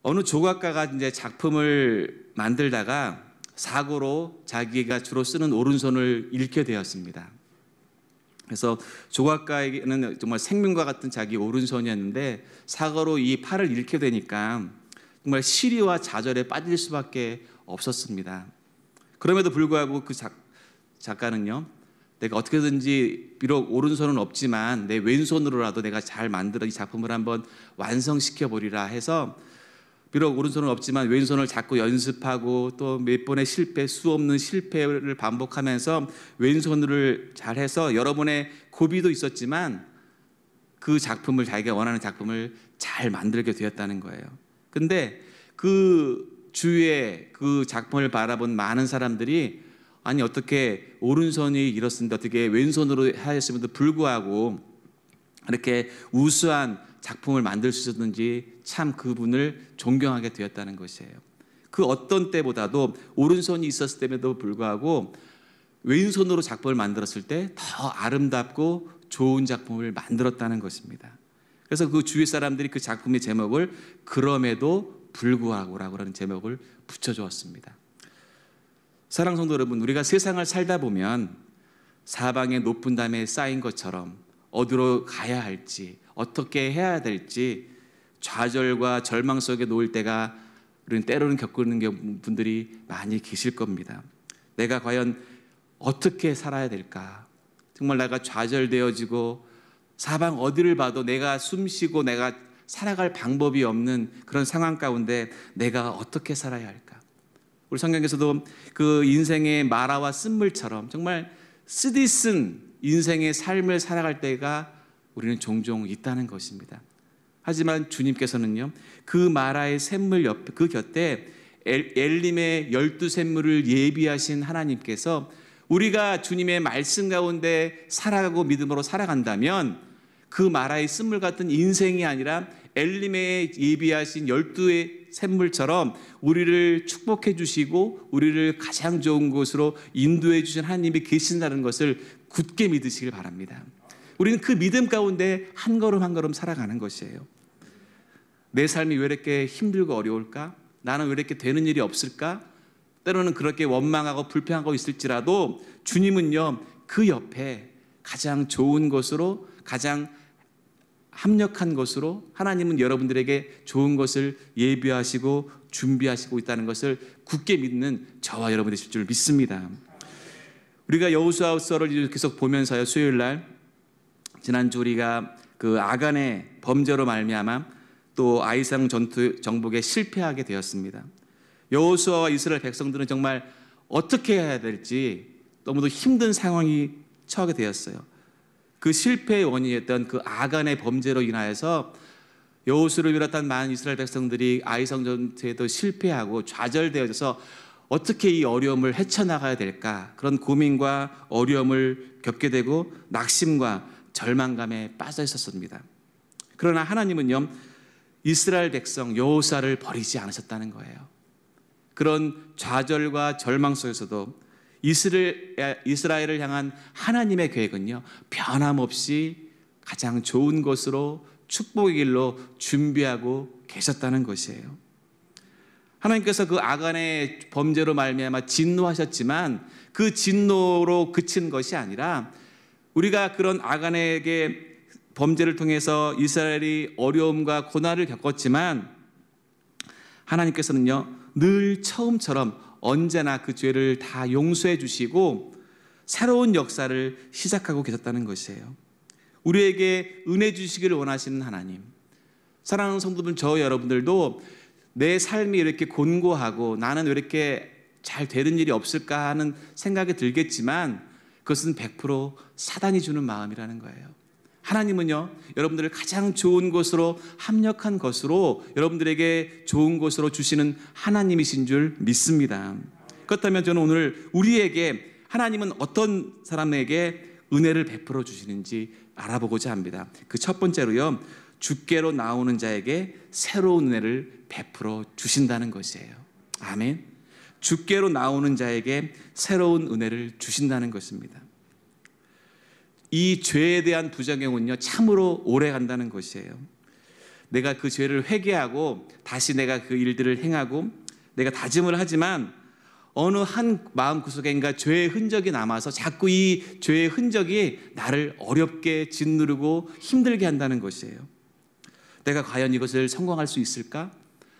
어느 조각가가 이제 작품을 만들다가 사고로 자기가 주로 쓰는 오른손을 잃게 되었습니다. 그래서 조각가에게는 정말 생명과 같은 자기 오른손이었는데 사고로 이 팔을 잃게 되니까 정말 시리와 좌절에 빠질 수밖에 없었습니다. 그럼에도 불구하고 그 작가는요, 내가 어떻게든지 비록 오른손은 없지만 내 왼손으로라도 내가 잘 만들어 이 작품을 한번 완성시켜 보리라 해서 비록 오른손은 없지만 왼손을 자꾸 연습하고 또 몇 번의 실패, 수 없는 실패를 반복하면서 왼손을 잘해서 여러분의 고비도 있었지만 그 작품을, 자기가 원하는 작품을 잘 만들게 되었다는 거예요. 근데 그 주위에 그 작품을 바라본 많은 사람들이 아니 어떻게 오른손이 이렇습니다, 어떻게 왼손으로 하였음에도 불구하고 이렇게 우수한 작품을 만들 수 있었는지 참 그분을 존경하게 되었다는 것이에요. 그 어떤 때보다도 오른손이 있었을 때에도 불구하고 왼손으로 작품을 만들었을 때 더 아름답고 좋은 작품을 만들었다는 것입니다. 그래서 그 주위 사람들이 그 작품의 제목을 그럼에도 불구하고라고 하는 제목을 붙여주었습니다. 사랑하는 성도 여러분, 우리가 세상을 살다 보면 사방에 높은 담에 쌓인 것처럼 어디로 가야 할지, 어떻게 해야 될지 좌절과 절망 속에 놓일 때가 우리는 때로는 겪는 분들이 많이 계실 겁니다. 내가 과연 어떻게 살아야 될까? 정말 내가 좌절되어지고 사방 어디를 봐도 내가 숨쉬고 내가 살아갈 방법이 없는 그런 상황 가운데 내가 어떻게 살아야 할까? 우리 성경에서도 그 인생의 마라와 쓴물처럼 정말 쓰디쓴 인생의 삶을 살아갈 때가 우리는 종종 있다는 것입니다. 하지만 주님께서는요, 그 마라의 샘물 옆에, 그 곁에 엘림의 12샘물을 예비하신 하나님께서 우리가 주님의 말씀 가운데 살아가고 믿음으로 살아간다면 그 마라의 쓴물 같은 인생이 아니라 엘림의 예비하신 12의 샘물처럼 우리를 축복해 주시고 우리를 가장 좋은 곳으로 인도해 주신 하나님이 계신다는 것을 굳게 믿으시길 바랍니다. 우리는 그 믿음 가운데 한 걸음 한 걸음 살아가는 것이에요. 내 삶이 왜 이렇게 힘들고 어려울까? 나는 왜 이렇게 되는 일이 없을까? 때로는 그렇게 원망하고 불평하고 있을지라도 주님은요, 그 옆에 가장 좋은 것으로, 가장 합력한 것으로 하나님은 여러분들에게 좋은 것을 예비하시고 준비하시고 있다는 것을 굳게 믿는 저와 여러분이 되실 줄 믿습니다. 우리가 여호수아서를 계속 보면서요, 수요일 날 지난주 우리가 그 아간의 범죄로 말미암아 또 아이상 정복에 실패하게 되었습니다. 여호수아와 이스라엘 백성들은 정말 어떻게 해야 될지 너무도 힘든 상황이 처하게 되었어요. 그 실패의 원인이었던 그 아간의 범죄로 인하여서 여호수를 비롯한 많은 이스라엘 백성들이 아이성 전투에도 실패하고 좌절되어져서 어떻게 이 어려움을 헤쳐나가야 될까, 그런 고민과 어려움을 겪게 되고 낙심과 절망감에 빠져 있었습니다. 그러나 하나님은요, 이스라엘 백성 여호수아를 버리지 않으셨다는 거예요. 그런 좌절과 절망 속에서도 이스라엘을 향한 하나님의 계획은요, 변함없이 가장 좋은 것으로 축복의 길로 준비하고 계셨다는 것이에요. 하나님께서 그 아간의 범죄로 말미암아 진노하셨지만 그 진노로 그친 것이 아니라 우리가 그런 아간에게 범죄를 통해서 이스라엘이 어려움과 고난을 겪었지만 하나님께서는요, 늘 처음처럼 언제나 그 죄를 다 용서해 주시고 새로운 역사를 시작하고 계셨다는 것이에요. 우리에게 은혜 주시기를 원하시는 하나님, 사랑하는 성도분, 저 여러분들도 내 삶이 이렇게 곤고하고 나는 왜 이렇게 잘 되는 일이 없을까 하는 생각이 들겠지만 그것은 100% 사단이 주는 마음이라는 거예요. 하나님은요, 여러분들을 가장 좋은 것으로, 합력한 것으로, 여러분들에게 좋은 것으로 주시는 하나님이신 줄 믿습니다. 그렇다면 저는 오늘 우리에게 하나님은 어떤 사람에게 은혜를 베풀어 주시는지 알아보고자 합니다. 그 첫 번째로요, 주께로 나오는 자에게 새로운 은혜를 베풀어 주신다는 것이에요. 아멘. 주께로 나오는 자에게 새로운 은혜를 주신다는 것입니다. 이 죄에 대한 부작용은요, 참으로 오래 간다는 것이에요. 내가 그 죄를 회개하고 다시 내가 그 일들을 행하고 내가 다짐을 하지만 어느 한 마음구석인가 죄의 흔적이 남아서 자꾸 이 죄의 흔적이 나를 어렵게 짓누르고 힘들게 한다는 것이에요. 내가 과연 이것을 성공할 수 있을까?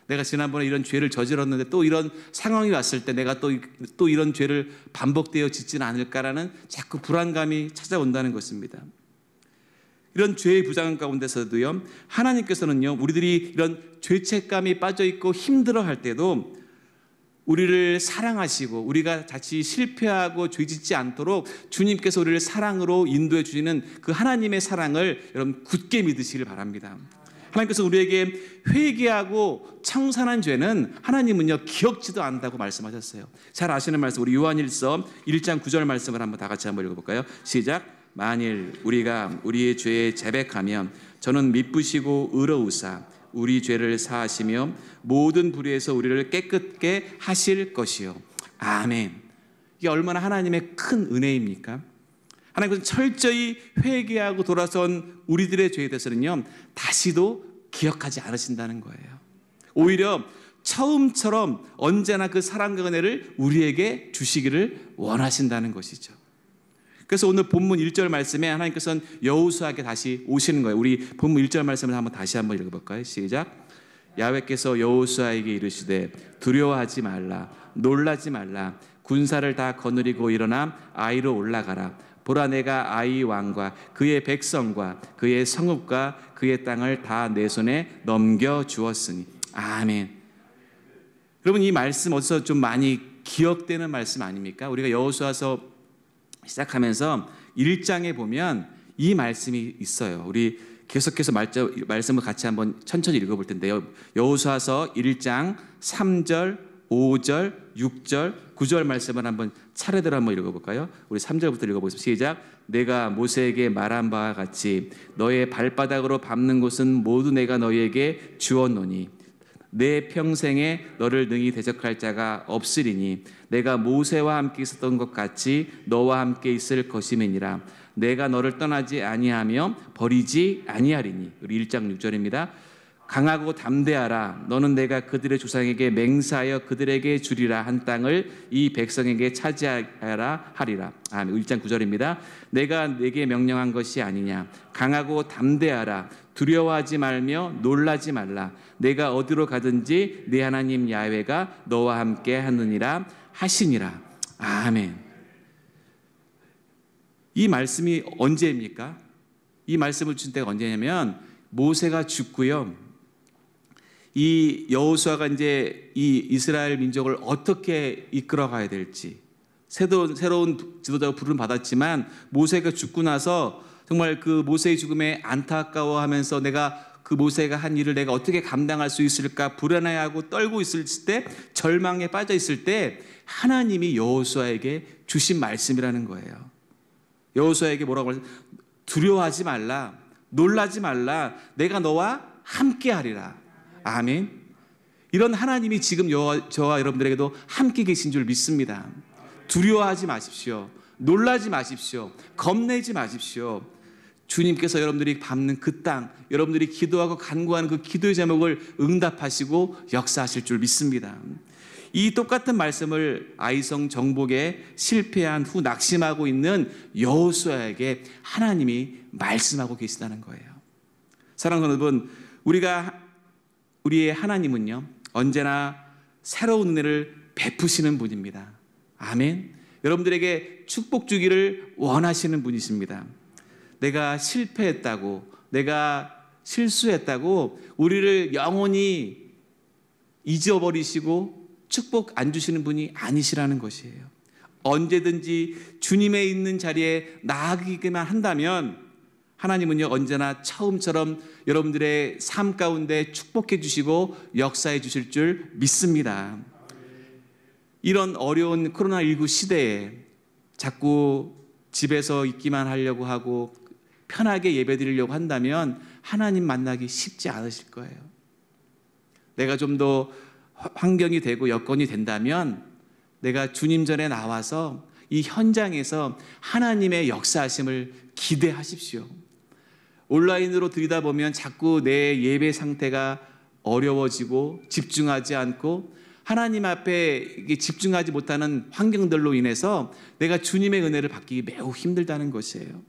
내가 지난번에 이런 죄를 저질렀는데 또 이런 상황이 왔을 때 내가 또 이런 죄를 반복되어 짓지는 않을까라는 자꾸 불안감이 찾아온다는 것입니다. 이런 죄의 부담 가운데서도요, 하나님께서는요, 우리들이 이런 죄책감이 빠져있고 힘들어할 때도 우리를 사랑하시고 우리가 다시 실패하고 죄짓지 않도록 주님께서 우리를 사랑으로 인도해 주시는 그 하나님의 사랑을 여러분 굳게 믿으시길 바랍니다. 하나님께서 우리에게 회개하고 청산한 죄는 하나님은요 기억지도 않는다고 말씀하셨어요. 잘 아시는 말씀, 우리 요한일서 1장 9절 말씀을 한번 다 같이 한번 읽어볼까요? 시작. 만일 우리가 우리의 죄에 자백하면 저는 미쁘시고 의로우사 우리 죄를 사하시며 모든 불의에서 우리를 깨끗게 하실 것이요. 아멘. 이게 얼마나 하나님의 큰 은혜입니까? 하나님께서 철저히 회개하고 돌아선 우리들의 죄에 대해서는요 다시도 기억하지 않으신다는 거예요. 오히려 처음처럼 언제나 그 사랑과 은혜를 우리에게 주시기를 원하신다는 것이죠. 그래서 오늘 본문 1절 말씀에 하나님께서는 여호수아에게 다시 오시는 거예요. 우리 본문 1절 말씀을 다시 한번 읽어볼까요? 시작. 야훼께서 여호수아에게 이르시되 두려워하지 말라, 놀라지 말라. 군사를 다 거느리고 일어나 아이로 올라가라. 보라, 내가 아이 왕과 그의 백성과 그의 성읍과 그의 땅을 다 내 손에 넘겨주었으니. 아멘. 여러분, 이 말씀 어디서 좀 많이 기억되는 말씀 아닙니까? 우리가 여호수아서 시작하면서 1장에 보면 이 말씀이 있어요. 우리 계속해서 말씀을 같이 한번 천천히 읽어볼 텐데요. 여호수아서 1장 3절, 5절, 6절, 9절 말씀을 한번 차례대로 한번 읽어볼까요? 우리 3절부터 읽어보겠습니다. 시작. 내가 모세에게 말한 바와 같이 너의 발바닥으로 밟는 곳은 모두 내가 너희에게 주었노니 내 평생에 너를 능히 대적할 자가 없으리니 내가 모세와 함께 있었던 것 같이 너와 함께 있을 것임이니라. 내가 너를 떠나지 아니하며 버리지 아니하리니. 우리 1장 6절입니다. 강하고 담대하라. 너는 내가 그들의 조상에게 맹세하여 그들에게 주리라 한 땅을 이 백성에게 차지하라 하리라. 아멘. 1장 9절입니다. 내가 내게 명령한 것이 아니냐. 강하고 담대하라. 두려워하지 말며 놀라지 말라. 내가 어디로 가든지 네 하나님 야훼가 너와 함께 하느니라 하시니라. 아멘. 이 말씀이 언제입니까? 이 말씀을 주신 때가 언제냐면 모세가 죽고요. 이 여호수아가 이제 이 이스라엘 민족을 어떻게 이끌어가야 될지 새로운 지도자가 부름을 받았지만 모세가 죽고 나서 정말 그 모세의 죽음에 안타까워하면서 내가 그 모세가 한 일을 내가 어떻게 감당할 수 있을까 불안해하고 떨고 있을 때 절망에 빠져 있을 때 하나님이 여호수아에게 주신 말씀이라는 거예요. 여호수아에게 뭐라고 하셨어요? 두려워하지 말라, 놀라지 말라, 내가 너와 함께 하리라. 아멘. 이런 하나님이 지금 저와 여러분들에게도 함께 계신 줄 믿습니다. 두려워하지 마십시오. 놀라지 마십시오. 겁내지 마십시오. 주님께서 여러분들이 밟는 그 땅, 여러분들이 기도하고 간구하는 그 기도의 제목을 응답하시고 역사하실 줄 믿습니다. 이 똑같은 말씀을 아이성 정복에 실패한 후 낙심하고 있는 여호수아에게 하나님이 말씀하고 계시다는 거예요. 사랑하는 여러분, 우리의 하나님은요 언제나 새로운 은혜를 베푸시는 분입니다. 아멘. 여러분들에게 축복 주기를 원하시는 분이십니다. 내가 실패했다고, 내가 실수했다고 우리를 영원히 잊어버리시고 축복 안 주시는 분이 아니시라는 것이에요. 언제든지 주님의 있는 자리에 나아가기만 한다면 하나님은요 언제나 처음처럼 여러분들의 삶 가운데 축복해 주시고 역사해 주실 줄 믿습니다. 이런 어려운 코로나19 시대에 자꾸 집에서 있기만 하려고 하고 편하게 예배드리려고 한다면 하나님 만나기 쉽지 않으실 거예요. 내가 좀 더 환경이 되고 여건이 된다면 내가 주님 전에 나와서 이 현장에서 하나님의 역사하심을 기대하십시오. 온라인으로 드리다 보면 자꾸 내 예배 상태가 어려워지고 집중하지 않고 하나님 앞에 집중하지 못하는 환경들로 인해서 내가 주님의 은혜를 받기 매우 힘들다는 것이에요.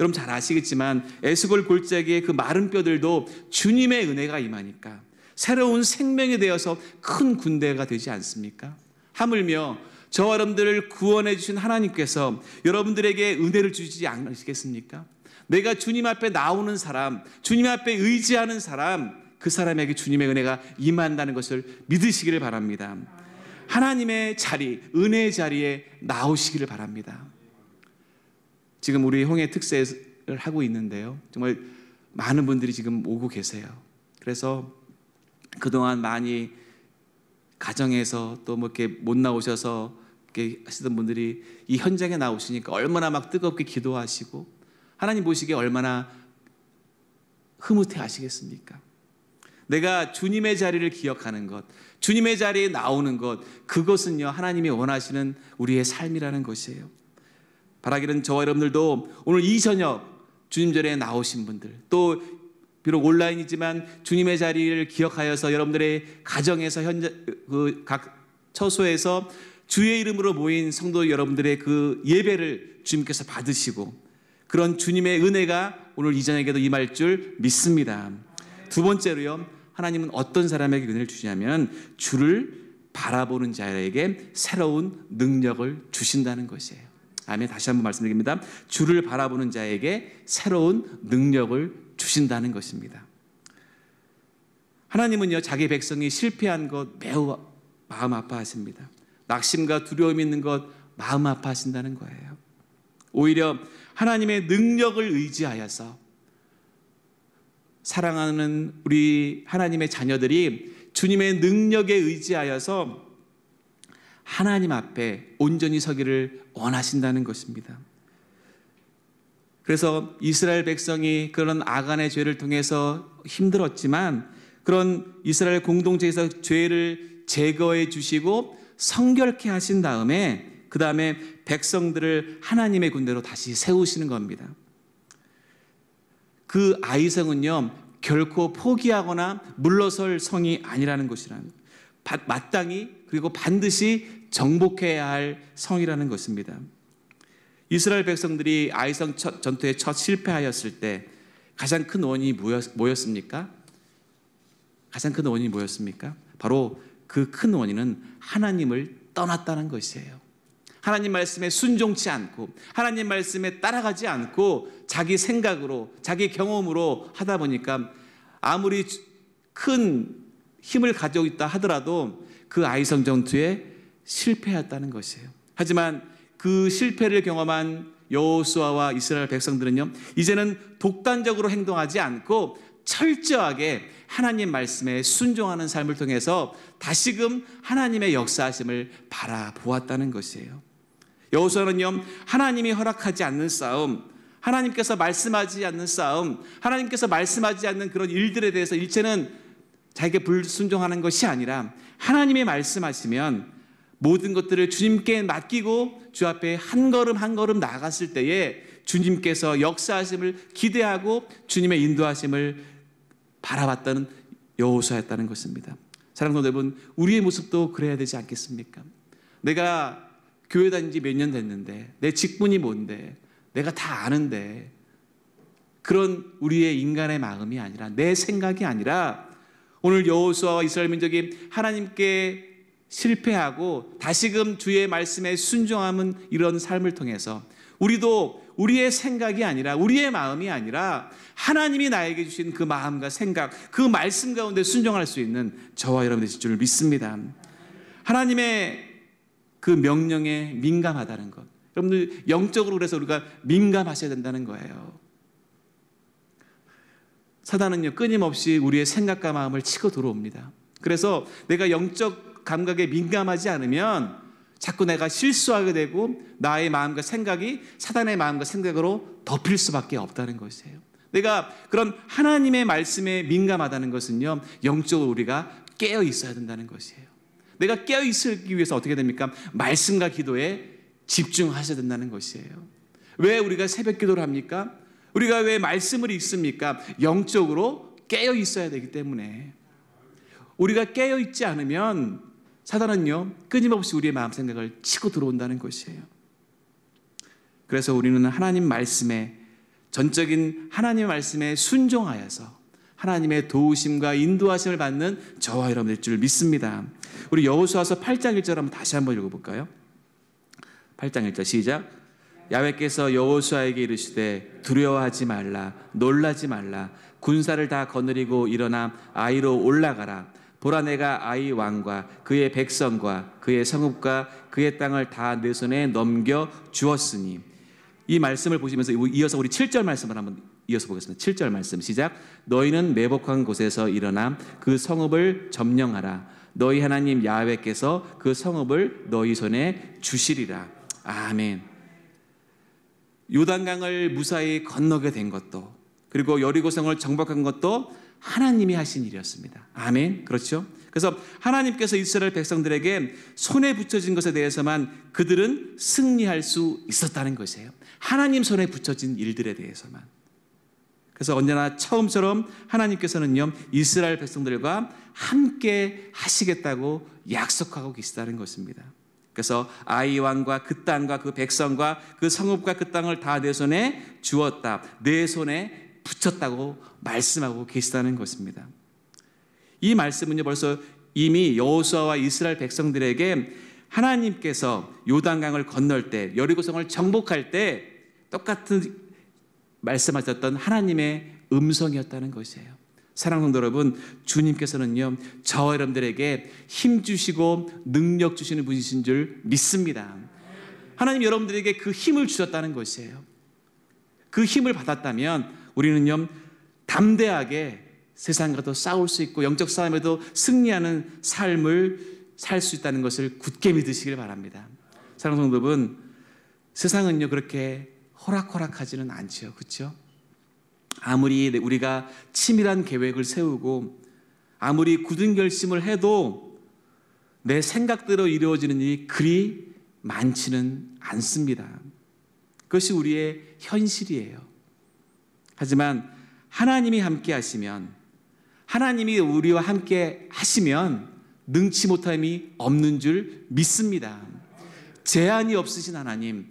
여러분 잘 아시겠지만 에스골 골짜기의 그 마른 뼈들도 주님의 은혜가 임하니까 새로운 생명이 되어서 큰 군대가 되지 않습니까? 하물며 저와 여러분들을 구원해 주신 하나님께서 여러분들에게 은혜를 주시지 않으시겠습니까? 내가 주님 앞에 나오는 사람, 주님 앞에 의지하는 사람, 그 사람에게 주님의 은혜가 임한다는 것을 믿으시기를 바랍니다. 하나님의 자리, 은혜의 자리에 나오시기를 바랍니다. 지금 우리 홍해 특세를 하고 있는데요, 정말 많은 분들이 지금 오고 계세요. 그래서 그동안 많이 가정에서 또 뭐 이렇게 못 나오셔서 이렇게 하시던 분들이 이 현장에 나오시니까 얼마나 막 뜨겁게 기도하시고 하나님 보시기에 얼마나 흐뭇해 하시겠습니까? 내가 주님의 자리를 기억하는 것, 주님의 자리에 나오는 것, 그것은요 하나님이 원하시는 우리의 삶이라는 것이에요. 바라기는 저와 여러분들도 오늘 이 저녁 주님 자리에 나오신 분들, 또 비록 온라인이지만 주님의 자리를 기억하여서 여러분들의 가정에서 각 처소에서 주의 이름으로 모인 성도 여러분들의 그 예배를 주님께서 받으시고 그런 주님의 은혜가 오늘 이 저녁에도 임할 줄 믿습니다. 두 번째로요, 하나님은 어떤 사람에게 은혜를 주시냐면 주를 바라보는 자에게 새로운 능력을 주신다는 것이에요. 아멘. 다시 한번 말씀드립니다. 주를 바라보는 자에게 새로운 능력을 주신다는 것입니다. 하나님은요 자기 백성이 실패한 것 매우 마음 아파하십니다. 낙심과 두려움 있는 것 마음 아파하신다는 거예요. 오히려 하나님의 능력을 의지하여서 사랑하는 우리 하나님의 자녀들이 주님의 능력에 의지하여서 하나님 앞에 온전히 서기를 원하신다는 것입니다. 그래서 이스라엘 백성이 그런 아간의 죄를 통해서 힘들었지만 그런 이스라엘 공동체에서 죄를 제거해 주시고 성결케 하신 다음에 그 다음에 백성들을 하나님의 군대로 다시 세우시는 겁니다. 그 아이성은요 결코 포기하거나 물러설 성이 아니라는 것이라는, 마땅히 그리고 반드시 정복해야 할 성이라는 것입니다. 이스라엘 백성들이 아이성 전투에 첫 실패하였을 때 가장 큰 원인이 뭐였습니까? 가장 큰 원인이 뭐였습니까? 바로 그 큰 원인은 하나님을 떠났다는 것이에요. 하나님 말씀에 순종치 않고 하나님 말씀에 따라가지 않고 자기 생각으로 자기 경험으로 하다 보니까 아무리 큰 힘을 가지고 있다 하더라도 그 아이성 전투에 실패했다는 것이에요. 하지만 그 실패를 경험한 여호수아와 이스라엘 백성들은요 이제는 독단적으로 행동하지 않고 철저하게 하나님 말씀에 순종하는 삶을 통해서 다시금 하나님의 역사하심을 바라보았다는 것이에요. 여호수아는요 하나님이 허락하지 않는 싸움, 하나님께서 말씀하지 않는 싸움, 하나님께서 말씀하지 않는 그런 일들에 대해서 일체는 자기에게 불순종하는 것이 아니라 하나님이 말씀하시면 모든 것들을 주님께 맡기고 주 앞에 한 걸음 한 걸음 나아갔을 때에 주님께서 역사하심을 기대하고 주님의 인도하심을 바라봤다는 여호수아였다는 것입니다. 사랑하는 여러분, 우리의 모습도 그래야 되지 않겠습니까? 내가 교회 다닌 지 몇 년 됐는데 내 직분이 뭔데 내가 다 아는데, 그런 우리의 인간의 마음이 아니라 내 생각이 아니라 오늘 여호수아와 이스라엘 민족이 하나님께 실패하고 다시금 주의 말씀에 순종하는 이런 삶을 통해서 우리도 우리의 생각이 아니라 우리의 마음이 아니라 하나님이 나에게 주신 그 마음과 생각, 그 말씀 가운데 순종할 수 있는 저와 여러분의 줄을 믿습니다. 하나님의 그 명령에 민감하다는 것, 여러분들 영적으로 그래서 우리가 민감하셔야 된다는 거예요. 사단은요 끊임없이 우리의 생각과 마음을 치고 들어옵니다. 그래서 내가 영적 감각에 민감하지 않으면 자꾸 내가 실수하게 되고 나의 마음과 생각이 사단의 마음과 생각으로 덮일 수밖에 없다는 것이에요. 내가 그런 하나님의 말씀에 민감하다는 것은요 영적으로 우리가 깨어 있어야 된다는 것이에요. 내가 깨어 있기 위해서 어떻게 됩니까? 말씀과 기도에 집중하셔야 된다는 것이에요. 왜 우리가 새벽 기도를 합니까? 우리가 왜 말씀을 읽습니까? 영적으로 깨어 있어야 되기 때문에. 우리가 깨어 있지 않으면 사단은요, 끊임없이 우리의 마음 생각을 치고 들어온다는 것이에요. 그래서 우리는 하나님 말씀에, 전적인 하나님 말씀에 순종하여서 하나님의 도우심과 인도하심을 받는 저와 여러분들 줄 믿습니다. 우리 여호수아서 8장 1절 한번 다시 한번 읽어볼까요? 8장 1절 시작. 야훼께서 여호수아에게 이르시되 두려워하지 말라, 놀라지 말라. 군사를 다 거느리고 일어나 아이로 올라가라. 보라, 내가 아이 왕과 그의 백성과 그의 성읍과 그의 땅을 다 내 손에 넘겨 주었으니. 이 말씀을 보시면서 이어서 우리 7절 말씀을 한번 이어서 보겠습니다. 7절 말씀 시작. 너희는 매복한 곳에서 일어나 그 성읍을 점령하라. 너희 하나님 야훼께서 그 성읍을 너희 손에 주시리라. 아멘. 요단강을 무사히 건너게 된 것도, 그리고 여리고성을 정복한 것도 하나님이 하신 일이었습니다. 아멘. 그렇죠? 그래서 하나님께서 이스라엘 백성들에게 손에 붙여진 것에 대해서만 그들은 승리할 수 있었다는 것이에요. 하나님 손에 붙여진 일들에 대해서만. 그래서 언제나 처음처럼 하나님께서는요, 이스라엘 백성들과 함께 하시겠다고 약속하고 계시다는 것입니다. 그래서 아이 왕과 그 땅과 그 백성과 그 성읍과 그 땅을 다 내 손에 주었다, 내 손에 붙였다고 말씀하고 계시다는 것입니다. 이 말씀은요, 벌써 이미 여호수아와 이스라엘 백성들에게 하나님께서 요단강을 건널 때, 여리고성을 정복할 때 똑같은 말씀하셨던 하나님의 음성이었다는 것이에요. 사랑하는 성도 여러분, 주님께서는요, 저와 여러분들에게 힘 주시고 능력 주시는 분이신 줄 믿습니다. 하나님 여러분들에게 그 힘을 주셨다는 것이에요. 그 힘을 받았다면 우리는요, 담대하게 세상과도 싸울 수 있고 영적 싸움에도 승리하는 삶을 살 수 있다는 것을 굳게 믿으시길 바랍니다. 사랑하는 성도 여러분, 세상은요, 그렇게 호락호락하지는 않죠. 그렇죠? 아무리 우리가 치밀한 계획을 세우고 아무리 굳은 결심을 해도 내 생각대로 이루어지는 일이 그리 많지는 않습니다. 그것이 우리의 현실이에요. 하지만 하나님이 함께 하시면, 하나님이 우리와 함께 하시면 능치 못함이 없는 줄 믿습니다. 제한이 없으신 하나님,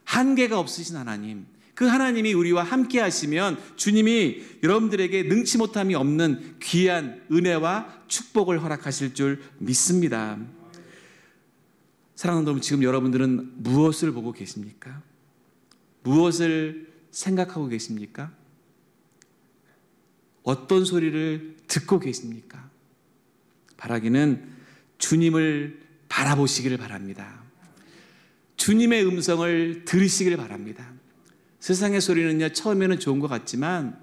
한계가 없으신 하나님, 그 하나님이 우리와 함께 하시면 주님이 여러분들에게 능치 못함이 없는 귀한 은혜와 축복을 허락하실 줄 믿습니다. 사랑하는 여러분, 지금 여러분들은 무엇을 보고 계십니까? 무엇을 생각하고 계십니까? 어떤 소리를 듣고 계십니까? 바라기는 주님을 바라보시기를 바랍니다. 주님의 음성을 들으시기를 바랍니다. 세상의 소리는요, 처음에는 좋은 것 같지만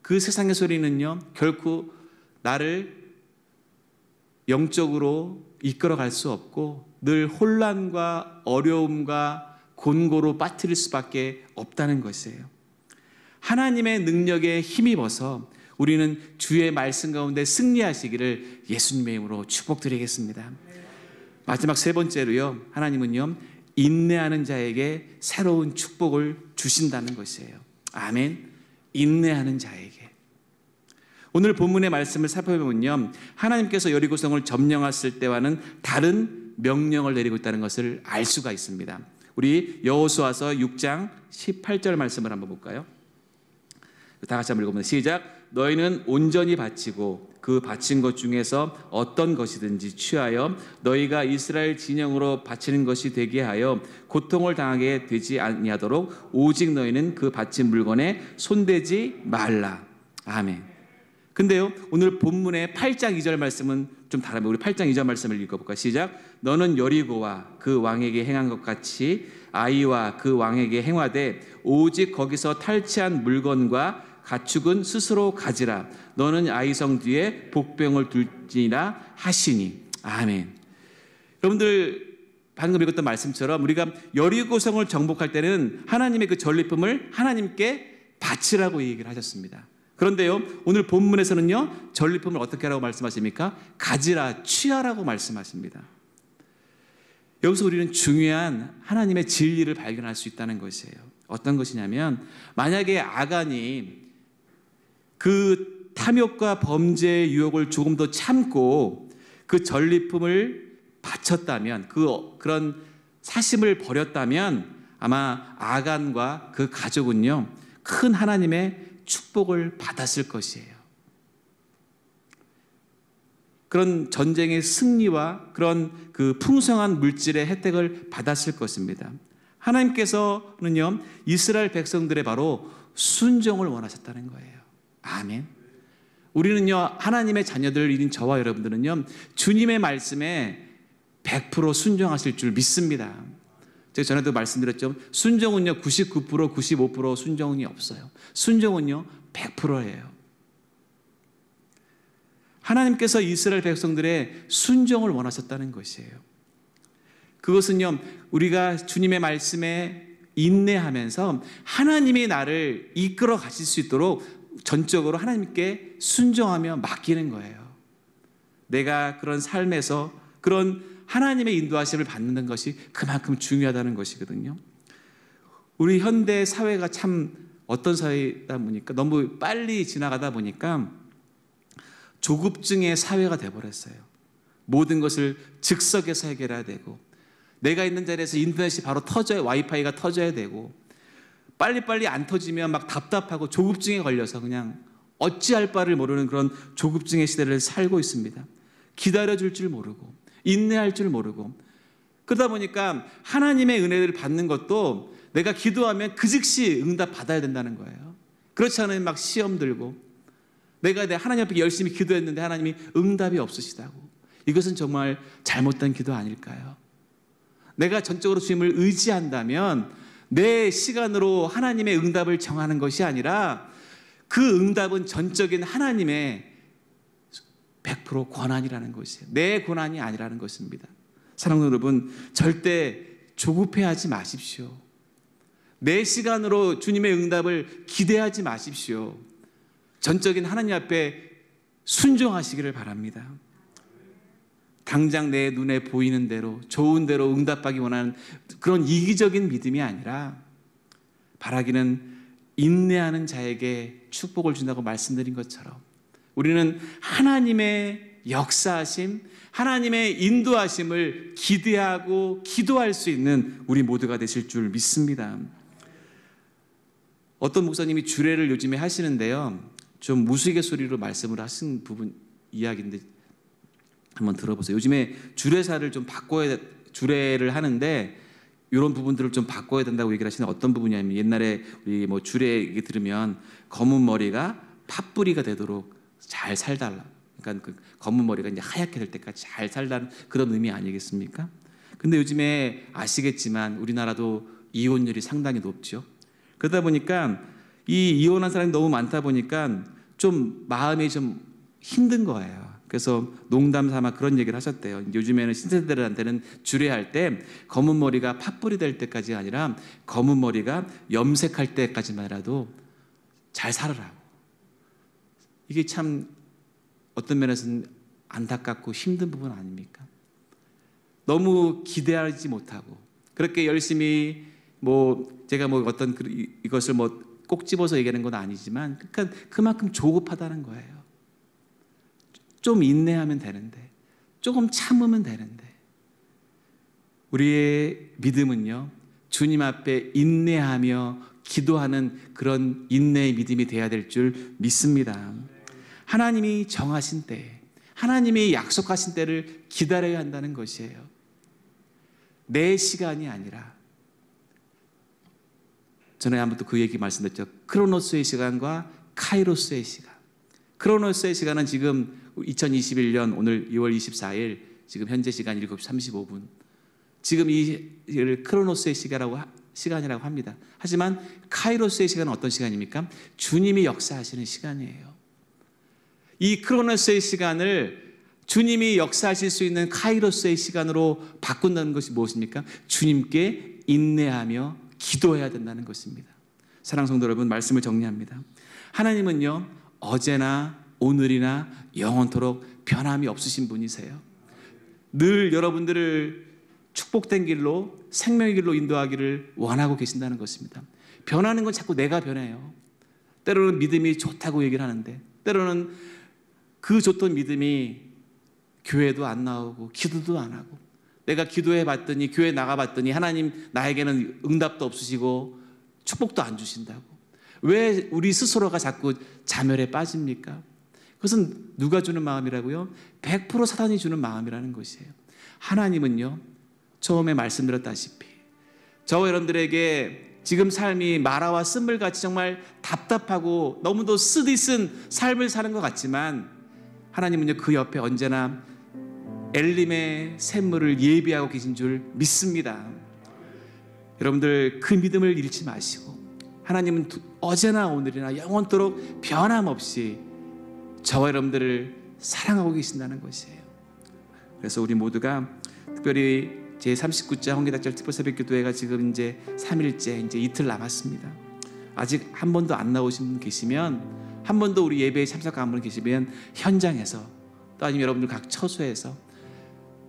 그 세상의 소리는요, 결코 나를 영적으로 이끌어갈 수 없고 늘 혼란과 어려움과 곤고로 빠뜨릴 수밖에 없다는 것이에요. 하나님의 능력에 힘입어서 우리는 주의 말씀 가운데 승리하시기를 예수님의 이름으로 축복드리겠습니다. 마지막 세 번째로요, 하나님은요, 인내하는 자에게 새로운 축복을 주신다는 것이에요. 아멘. 인내하는 자에게. 오늘 본문의 말씀을 살펴보면요, 하나님께서 여리고성을 점령했을 때와는 다른 명령을 내리고 있다는 것을 알 수가 있습니다. 우리 여호수아서 6장 18절 말씀을 한번 볼까요? 다 같이 한번 읽어보면 시작. 너희는 온전히 바치고 그 바친 것 중에서 어떤 것이든지 취하여 너희가 이스라엘 진영으로 바치는 것이 되게 하여 고통을 당하게 되지 아니하도록 오직 너희는 그 바친 물건에 손대지 말라. 아멘. 근데요, 오늘 본문의 8장 2절 말씀은 좀 다릅니다. 우리 8장 2절 말씀을 읽어볼까요? 시작. 너는 여리고와 그 왕에게 행한 것 같이 아이와 그 왕에게 행하되 오직 거기서 탈취한 물건과 가축은 스스로 가지라. 너는 아이성 뒤에 복병을 둘지니라 하시니. 아멘. 여러분들 방금 읽었던 말씀처럼 우리가 여리고성을 정복할 때는 하나님의 그 전리품을 하나님께 바치라고 얘기를 하셨습니다. 그런데요, 오늘 본문에서는요, 전리품을 어떻게 하라고 말씀하십니까? 가지라, 취하라고 말씀하십니다. 여기서 우리는 중요한 하나님의 진리를 발견할 수 있다는 것이에요. 어떤 것이냐면 만약에 아간이 그 탐욕과 범죄의 유혹을 조금 더 참고 그 전리품을 바쳤다면 그런 사심을 버렸다면 아마 아간과 그 가족은요 큰 하나님의 축복을 받았을 것이에요. 그런 전쟁의 승리와 그런 그 풍성한 물질의 혜택을 받았을 것입니다. 하나님께서는요 이스라엘 백성들의 바로 순종을 원하셨다는 거예요. 아멘. 우리는요 하나님의 자녀들인 저와 여러분들은요 주님의 말씀에 100% 순종하실 줄 믿습니다. 제가 전에도 말씀드렸죠. 순종은요 99%, 95% 순종이 없어요. 순종은요 100%예요. 하나님께서 이스라엘 백성들의 순종을 원하셨다는 것이에요. 그것은요 우리가 주님의 말씀에 인내하면서 하나님이 나를 이끌어 가실 수 있도록 전적으로 하나님께 순종하며 맡기는 거예요. 내가 그런 삶에서 그런 하나님의 인도하심을 받는 것이 그만큼 중요하다는 것이거든요. 우리 현대 사회가 참 어떤 사회다 보니까 너무 빨리 지나가다 보니까 조급증의 사회가 되어버렸어요. 모든 것을 즉석에서 해결해야 되고 내가 있는 자리에서 인터넷이 바로 터져야 와이파이가 터져야 되고 빨리빨리 안 터지면 막 답답하고 조급증에 걸려서 그냥 어찌할 바를 모르는 그런 조급증의 시대를 살고 있습니다. 기다려줄 줄 모르고 인내할 줄 모르고 그러다 보니까 하나님의 은혜를 받는 것도 내가 기도하면 그 즉시 응답 받아야 된다는 거예요. 그렇지 않으면 막 시험 들고 내가 하나님 앞에 열심히 기도했는데 하나님이 응답이 없으시다고. 이것은 정말 잘못된 기도 아닐까요? 내가 전적으로 주님을 의지한다면 내 시간으로 하나님의 응답을 정하는 것이 아니라 그 응답은 전적인 하나님의 100% 권한이라는 것이에요. 내 권한이 아니라는 것입니다. 사랑하는 여러분, 절대 조급해하지 마십시오. 내 시간으로 주님의 응답을 기대하지 마십시오. 전적인 하나님 앞에 순종하시기를 바랍니다. 당장 내 눈에 보이는 대로 좋은 대로 응답하기 원하는 그런 이기적인 믿음이 아니라 바라기는 인내하는 자에게 축복을 준다고 말씀드린 것처럼 우리는 하나님의 역사하심, 하나님의 인도하심을 기대하고 기도할 수 있는 우리 모두가 되실 줄 믿습니다. 어떤 목사님이 주례를 요즘에 하시는데요, 좀 무수개소리로 말씀을 하신 부분 이야기인데 한번 들어보세요. 요즘에 주례사를 좀 바꿔야, 주례를 하는데 이런 부분들을 좀 바꿔야 된다고 얘기를 하시는 어떤 부분이냐면 옛날에 우리 뭐 주례 얘기 들으면 검은 머리가 팥뿌리가 되도록 잘 살달라. 그러니까 그 검은 머리가 이제 하얗게 될 때까지 잘 살다는 그런 의미 아니겠습니까? 근데 요즘에 아시겠지만 우리나라도 이혼율이 상당히 높죠. 그러다 보니까 이 이혼한 사람이 너무 많다 보니까 좀 마음이 좀 힘든 거예요. 그래서 농담 삼아 그런 얘기를 하셨대요. 요즘에는 신세대들한테는 주례할 때 검은 머리가 팥불이 될 때까지가 아니라 검은 머리가 염색할 때까지만이라도 잘 살아라고. 이게 참 어떤 면에서는 안타깝고 힘든 부분 아닙니까? 너무 기대하지 못하고 그렇게 열심히 제가 어떤 이것을 꼭 집어서 얘기하는 건 아니지만 그러니까 그만큼 조급하다는 거예요. 좀 인내하면 되는데, 조금 참으면 되는데, 우리의 믿음은요, 주님 앞에 인내하며 기도하는 그런 인내의 믿음이 되어야 될 줄 믿습니다. 하나님이 정하신 때, 하나님이 약속하신 때를 기다려야 한다는 것이에요. 내 시간이 아니라, 전에 한번 또 그 얘기 말씀드렸죠. 크로노스의 시간과 카이로스의 시간. 크로노스의 시간은 지금 2021년 오늘 2월 24일 지금 현재 시간 7시 35분 지금 이 크로노스의 시간이라고 합니다. 하지만 카이로스의 시간은 어떤 시간입니까? 주님이 역사하시는 시간이에요. 이 크로노스의 시간을 주님이 역사하실 수 있는 카이로스의 시간으로 바꾼다는 것이 무엇입니까? 주님께 인내하며 기도해야 된다는 것입니다. 사랑하는 성도 여러분, 말씀을 정리합니다. 하나님은요, 어제나 오늘이나 영원토록 변함이 없으신 분이세요. 늘 여러분들을 축복된 길로 생명의 길로 인도하기를 원하고 계신다는 것입니다. 변하는 건 자꾸 내가 변해요. 때로는 믿음이 좋다고 얘기를 하는데 때로는 그 좋던 믿음이 교회도 안 나오고 기도도 안 하고, 내가 기도해 봤더니 교회 나가 봤더니 하나님 나에게는 응답도 없으시고 축복도 안 주신다고. 왜 우리 스스로가 자꾸 자멸에 빠집니까? 그것은 누가 주는 마음이라고요? 100% 사단이 주는 마음이라는 것이에요. 하나님은요, 처음에 말씀드렸다시피 저와 여러분들에게 지금 삶이 마라와 쓴물같이 정말 답답하고 너무도 쓰디쓴 삶을 사는 것 같지만, 하나님은요 그 옆에 언제나 엘림의 샘물을 예비하고 계신 줄 믿습니다. 여러분들 그 믿음을 잃지 마시고, 하나님은 어제나 오늘이나 영원토록 변함없이 저와 여러분들을 사랑하고 계신다는 것이에요. 그래서 우리 모두가 특별히 제39자 홍기닭절 특별새벽기도회가 지금 이제 3일째, 이제 이틀 남았습니다. 아직 한 번도 안 나오신 분 계시면, 한 번도 우리 예배에 참석한 분 계시면 현장에서 또 아니면 여러분들 각 처소에서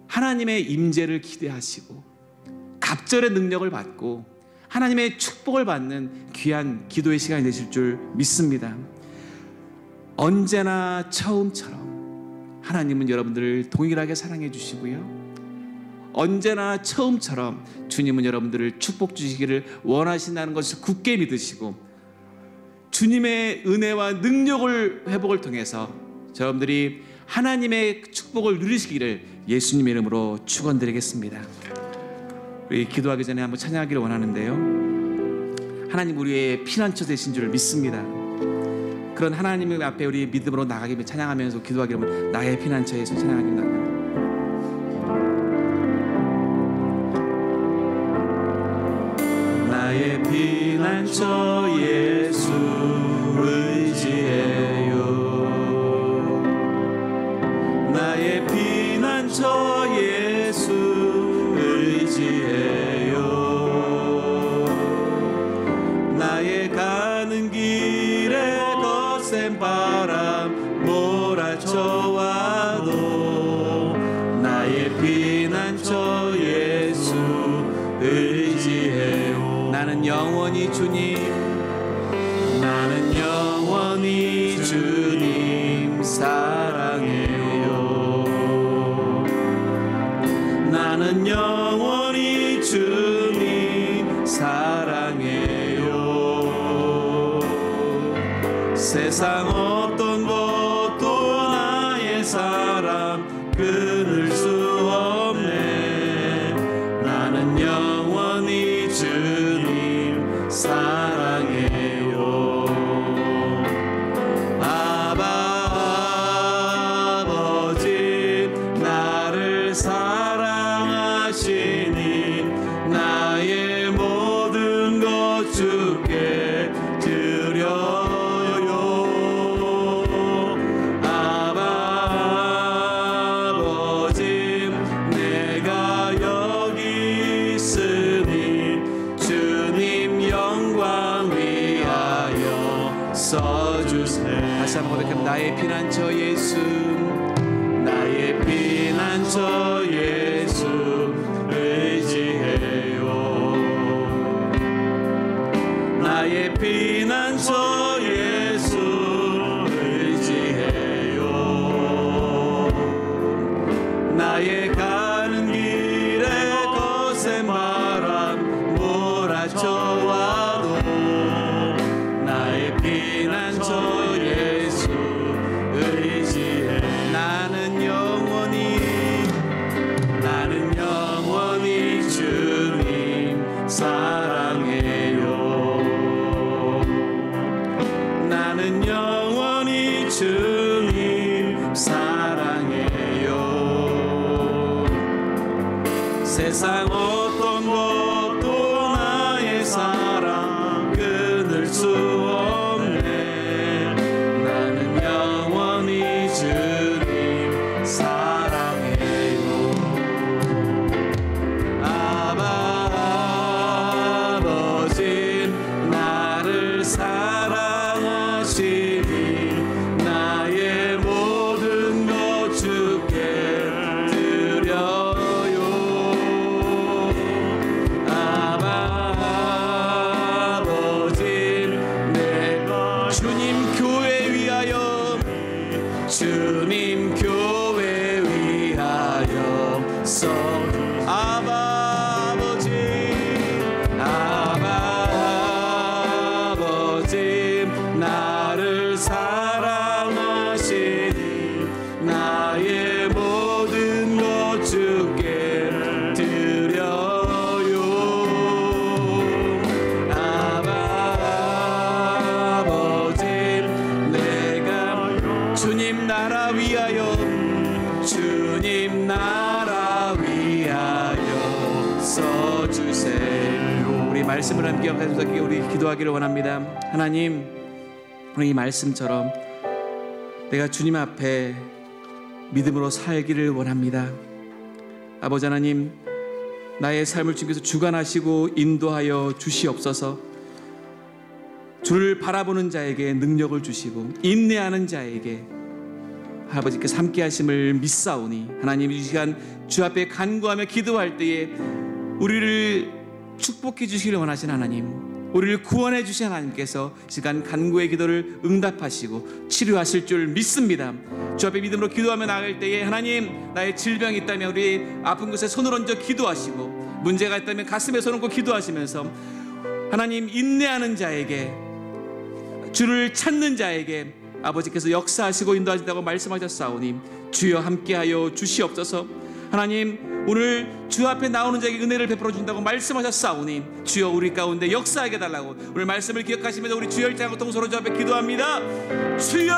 하나님의 임재를 기대하시고 갑절의 능력을 받고 하나님의 축복을 받는 귀한 기도의 시간이 되실 줄 믿습니다. 언제나 처음처럼 하나님은 여러분들을 동일하게 사랑해 주시고요, 언제나 처음처럼 주님은 여러분들을 축복 주시기를 원하신다는 것을 굳게 믿으시고, 주님의 은혜와 능력을 회복을 통해서 여러분들이 하나님의 축복을 누리시기를 예수님의 이름으로 축원드리겠습니다. 우리 기도하기 전에 한번 찬양하기를 원하는데요, 하나님 우리의 피난처 되신 줄 믿습니다. 그런 하나님 앞에 우리 믿음으로 나가기 위해 찬양하면서 기도하기를 원합니다. 나의 피난처에서 찬양하기를 원합니다. 나의 피난처 예수 의지해요. 나의 피난처 예수 의지해요. 나의 가는 길에 거센 바람 몰아쳐와도 나의 피난처 예수 의지해요. 나는 영원히 주님, 나는 영원히 주님 사랑해요. 나는 영원히 주님 사랑해요. 세상 어떤 것도 나의 사랑 끊을 수 없네. 나는 영원히 주님 사랑해요. 아버지 나를 사랑하시니 나의 모든 것 주께 드려요. 아버지 내가 여기 있으니 주님 영광 위하여 써주세요. 다시 한번 고백합니다. 나의 피난처 예수, 나의 피난처 예수 의지해요. 나의 피난처 예수 의지해요. 나의 가는 길에 거센 바람 몰아쳐와도 나의 피난처 예수 의지해. 나는 영원히 주님 사랑해요. 나는 영원히 주님 사랑해요. 세상 어떤 것도 나의 사랑 끊을 수 없네. 나는 영원히 주님 사랑해요. 아버지 나를 사랑하시니 나의 모든 것 주께 드려요. 아바 아버지 아바 아버지 나를 사랑하시니 나의 모든 것 주께 드려요. 아바 아버지 내가 주님 나라 위하여 주님 나라 위하여 써주세요. 우리 말씀을 함께 기억하면서 우리 기도하기를 원합니다. 하나님, 우리 이 말씀처럼 내가 주님 앞에 믿음으로 살기를 원합니다. 아버지 하나님, 나의 삶을 주께서 주관하시고 인도하여 주시옵소서. 주를 바라보는 자에게 능력을 주시고 인내하는 자에게 아버지께서 함께 하심을 믿사오니 하나님, 이 시간 주 앞에 간구하며 기도할 때에 우리를 축복해 주시기를 원하신 하나님, 우리를 구원해 주신 하나님께서 이 시간 간구의 기도를 응답하시고 치료하실 줄 믿습니다. 주 앞에 믿음으로 기도하며 나아갈 때에 하나님, 나의 질병이 있다면 우리 아픈 곳에 손을 얹어 기도하시고, 문제가 있다면 가슴에 손 얹고 기도하시면서 하나님, 인내하는 자에게, 주를 찾는 자에게 아버지께서 역사하시고 인도하신다고 말씀하셨사오니 주여 함께하여 주시옵소서. 하나님, 오늘 주 앞에 나오는 자에게 은혜를 베풀어 준다고 말씀하셨사오니 주여 우리 가운데 역사하게 달라고 오늘 말씀을 기억하시면서 우리 주여 일장하고 통서로 주 앞에 기도합니다. 주여